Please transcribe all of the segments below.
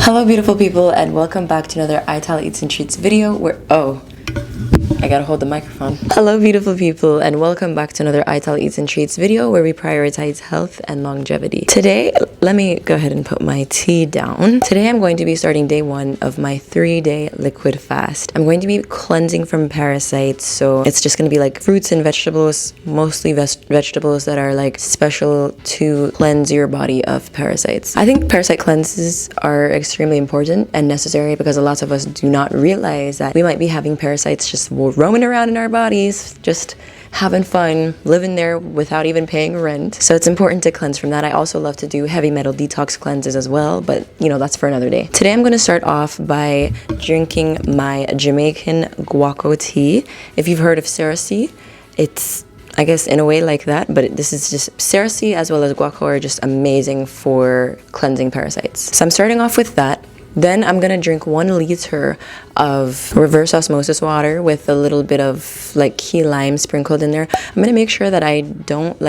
Hello beautiful people and welcome back to another ital Eats and Treats video where I gotta hold the microphone. Hello beautiful people and welcome back to another ital Eats and Treats video where we prioritize health and longevity. Today, let me go ahead and put my tea down. Today I'm going to be starting day 1 of my 3-day liquid fast. I'm going to be cleansing from parasites, so it's just gonna be like fruits and vegetables, mostly vegetables that are like special to cleanse your body of parasites. I think parasite cleanses are extremely important and necessary because a lot of us do not realize that we might be having parasites just roaming around in our bodies, just having fun, living there without even paying rent. So it's important to cleanse from that. I also love to do heavy metal detox cleanses as well, but you know, that's for another day. Today I'm going to start off by drinking my Jamaican guaco tea. If you've heard of cerasee, it's I guess in a way like that, but this is just cerasee as well as guaco are just amazing for cleansing parasites. So I'm starting off with that. Then I'm gonna drink 1 liter of reverse osmosis water with a little bit of like key lime sprinkled in there. I'm gonna make sure that I don't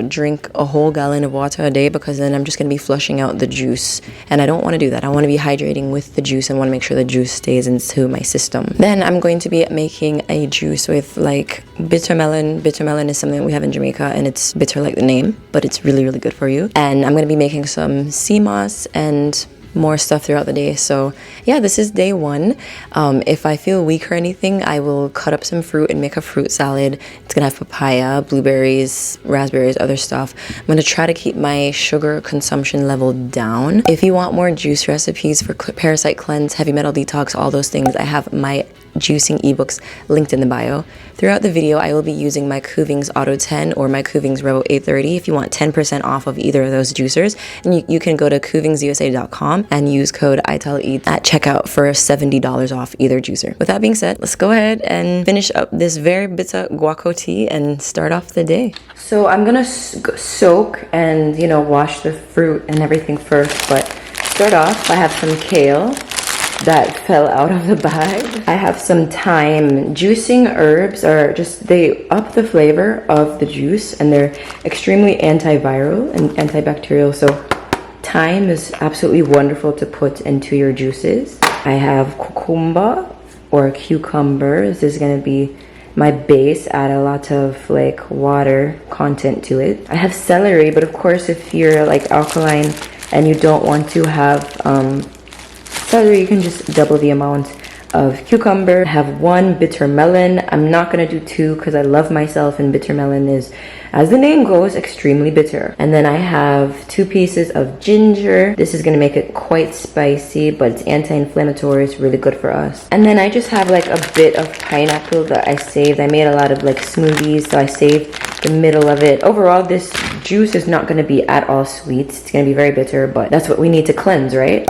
drink a whole gallon of water a day, because then I'm just gonna be flushing out the juice, and I don't want to do that. I want to be hydrating with the juice and want to make sure the juice stays into my system. Then I'm going to be making a juice with like bitter melon. Bitter melon is something that we have in Jamaica, and it's bitter like the name, but it's really, really good for you. And I'm gonna be making some sea moss and more stuff throughout the day. So yeah, this is day 1. If I feel weak or anything, I will cut up some fruit and make a fruit salad. It's gonna have papaya, blueberries, raspberries, other stuff. I'm gonna try to keep my sugar consumption level down. If you want more juice recipes for parasite cleanse, heavy metal detox, all those things, I have my juicing ebooks linked in the bio. Throughout the video, I will be using my Kuvings Auto 10 or my Kuvings Rebel 830 if you want 10% off of either of those juicers. And you can go to kuvingsusa.com and use code ITALEAT at checkout for $70 off either juicer. With that being said, let's go ahead and finish up this very bitter guaco tea and start off the day. So I'm gonna soak and wash the fruit and everything first, but start off, I have some kale that fell out of the bag. I have some thyme. Juicing herbs are they up the flavor of the juice, and they're extremely antiviral and antibacterial. So thyme is absolutely wonderful to put into your juices. I have cucumber or cucumber. This is gonna be my base. Add a lot of like water content to it. I have celery, but of course if you're like alkaline and you don't want to have celery, you can just double the amount of cucumber. I have 1 bitter melon. I'm not gonna do 2 because I love myself, and bitter melon is, as the name goes, extremely bitter. And then I have 2 pieces of ginger. This is gonna make it quite spicy, but it's anti-inflammatory. It's really good for us. And then I just have like a bit of pineapple that I saved. I made a lot of like smoothies, so I saved the middle of it. Overall, this juice is not gonna be at all sweet. It's gonna be very bitter, but that's what we need to cleanse, right?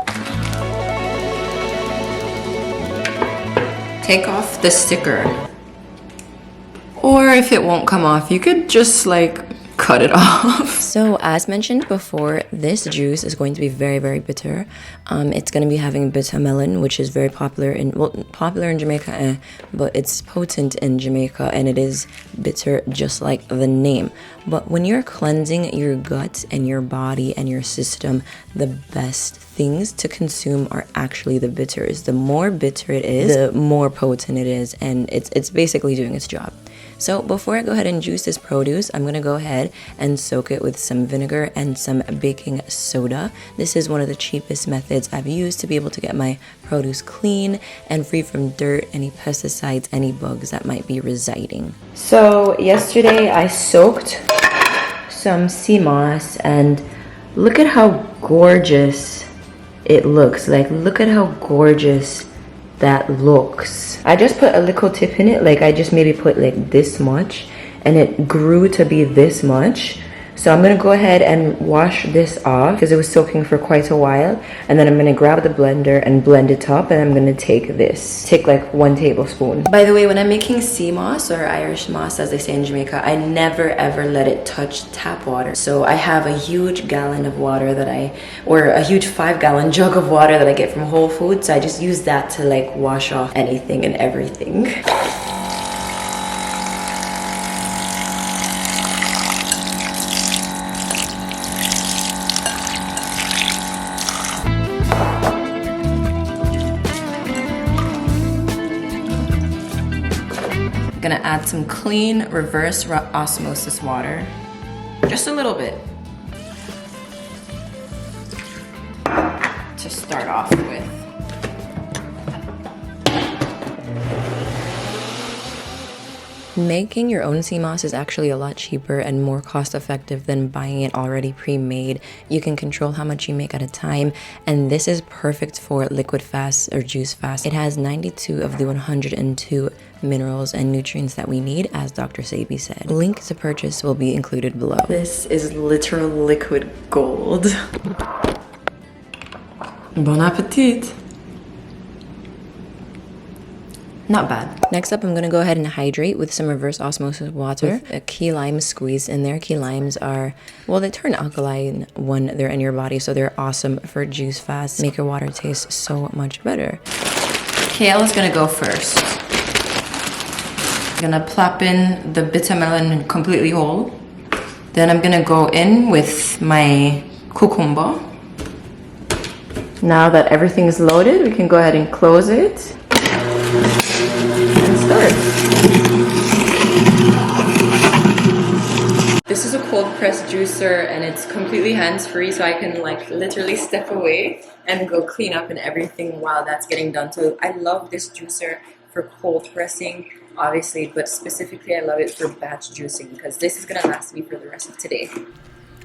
Take off the sticker, or if it won't come off, you could just like cut it off. So as mentioned before, this juice is going to be very, very bitter. It's going to be having bitter melon, which is very popular in Jamaica, but it's potent in Jamaica, and it is bitter just like the name. But when you're cleansing your gut and your body and your system, the best things to consume are actually the bitters. The more bitter it is, the more potent it is, and it's basically doing its job. So before I go ahead and juice this produce, I'm gonna go ahead and soak it with some vinegar and some baking soda. This is one of the cheapest methods I've used to be able to get my produce clean and free from dirt, any pesticides, any bugs that might be residing. So yesterday I soaked some sea moss, and look at how gorgeous it looks. Like, look at how gorgeous that looks. I just put a little tip in it, like I just maybe put like this much, and it grew to be this much. So I'm gonna go ahead and wash this off because it was soaking for quite a while, and then I'm gonna grab the blender and blend it up, and I'm gonna take like 1 tablespoon. By the way, when I'm making sea moss or Irish moss as they say in Jamaica, I never ever let it touch tap water. So I have a huge gallon of water or a huge 5-gallon jug of water that I get from Whole Foods. So I just use that to like wash off anything and everything. add some clean reverse osmosis water. Just a little bit. To start off with. Making your own sea moss is actually a lot cheaper and more cost effective than buying it already pre-made. You can control how much you make at a time, and this is perfect for liquid fast or juice fast. It has 92 of the 102 minerals and nutrients that we need, as Dr. Sabi said. Link to purchase will be included below. This is literal liquid gold. Bon appetit! Not bad. Next up, I'm gonna go ahead and hydrate with some reverse osmosis water. With a key lime squeeze in there. Key limes are, well, they turn alkaline when they're in your body, so they're awesome for juice fast. Make your water taste so much better. Kale is gonna go first. I'm gonna plop in the bitter melon completely whole. Then I'm gonna go in with my cucumber. Now that everything is loaded, we can go ahead and close it. And start. This is a cold press juicer and it's completely hands-free, so I can like literally step away and go clean up and everything while that's getting done. So I love this juicer for cold pressing, obviously, but specifically I love it for batch juicing because this is gonna last me for the rest of today.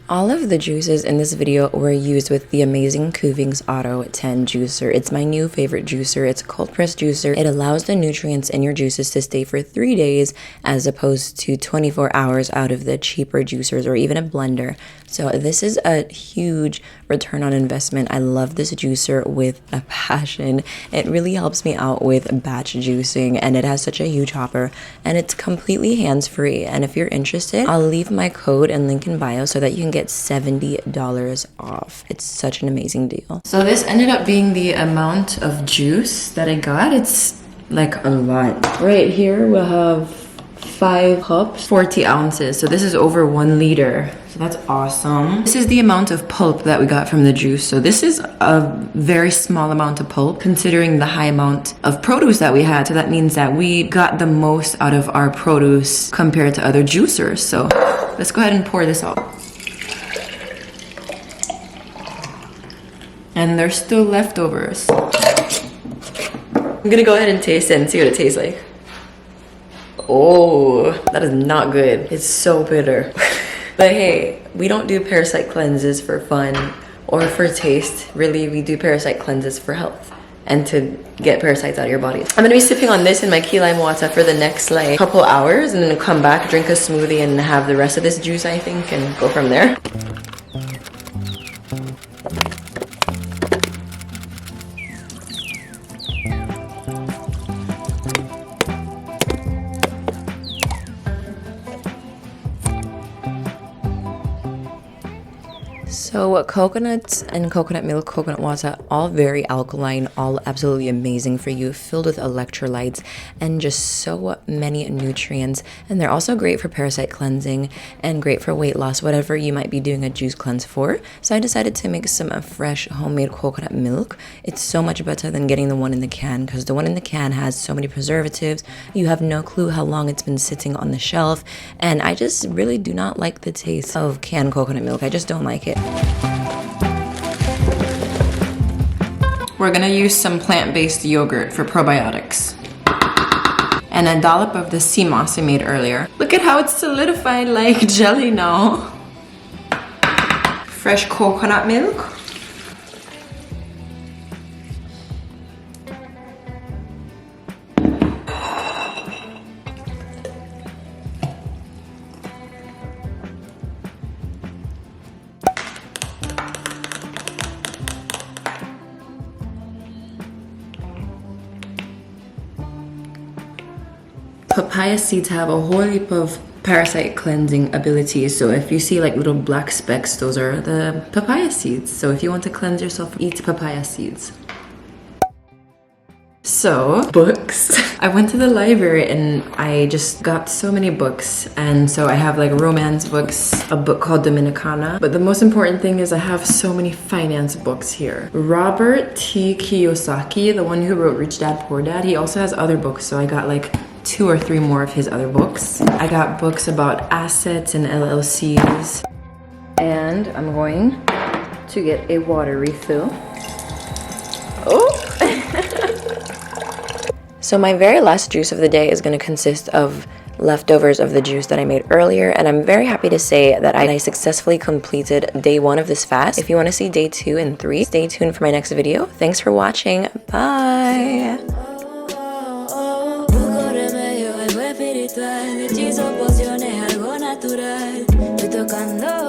All of the juices in this video were used with the amazing Kuvings Auto 10 juicer. It's my new favorite juicer. It's a cold press juicer. It allows the nutrients in your juices to stay for 3 days as opposed to 24 hours out of the cheaper juicers or even a blender. So this is a huge return on investment. I love this juicer with a passion. It really helps me out with batch juicing, and it has such a huge hopper and it's completely hands-free. And if you're interested, I'll leave my code and link in bio so that you can get $70 off. It's such an amazing deal. So this ended up being the amount of juice that I got. It's like a lot. Right here we'll have 5 cups, 40 ounces. So this is over 1 liter. So that's awesome. This is the amount of pulp that we got from the juice. So this is a very small amount of pulp considering the high amount of produce that we had. So that means that we got the most out of our produce compared to other juicers. So let's go ahead and pour this out. And there's still leftovers. I'm gonna go ahead and taste it and see what it tastes like. Oh, that is not good. It's so bitter. But hey, we don't do parasite cleanses for fun or for taste. Really, we do parasite cleanses for health and to get parasites out of your body. I'm gonna be sipping on this in my key lime water for the next like couple hours and then come back, drink a smoothie and have the rest of this juice, I think, and go from there. So coconuts and coconut milk, coconut water, all very alkaline, all absolutely amazing for you, filled with electrolytes and just so many nutrients. And they're also great for parasite cleansing and great for weight loss, whatever you might be doing a juice cleanse for. So I decided to make some fresh homemade coconut milk. It's so much better than getting the one in the can because the one in the can has so many preservatives. You have no clue how long it's been sitting on the shelf. And I just really do not like the taste of canned coconut milk. I just don't like it. We're gonna use some plant-based yogurt for probiotics. And a dollop of the sea moss I made earlier. Look at how it's solidified like jelly now. Fresh coconut milk. Papaya seeds have a whole heap of parasite cleansing abilities. So if you see like little black specks, those are the papaya seeds. So if you want to cleanse yourself, eat papaya seeds. So, books. I went to the library and I just got so many books. And so I have like romance books, a book called Dominicana. But the most important thing is I have so many finance books here. Robert T. Kiyosaki, the one who wrote Rich Dad, Poor Dad, he also has other books. So I got like 2 or 3 more of his other books. I got books about assets and LLCs. And I'm going to get a water refill. Oh! So my very last juice of the day is going to consist of leftovers of the juice that I made earlier, and I'm very happy to say that I successfully completed day 1 of this fast. If you want to see day 2 and 3, stay tuned for my next video. Thanks for watching. Bye! espiritual, hechizo, pociones, algo natural. Estoy tocando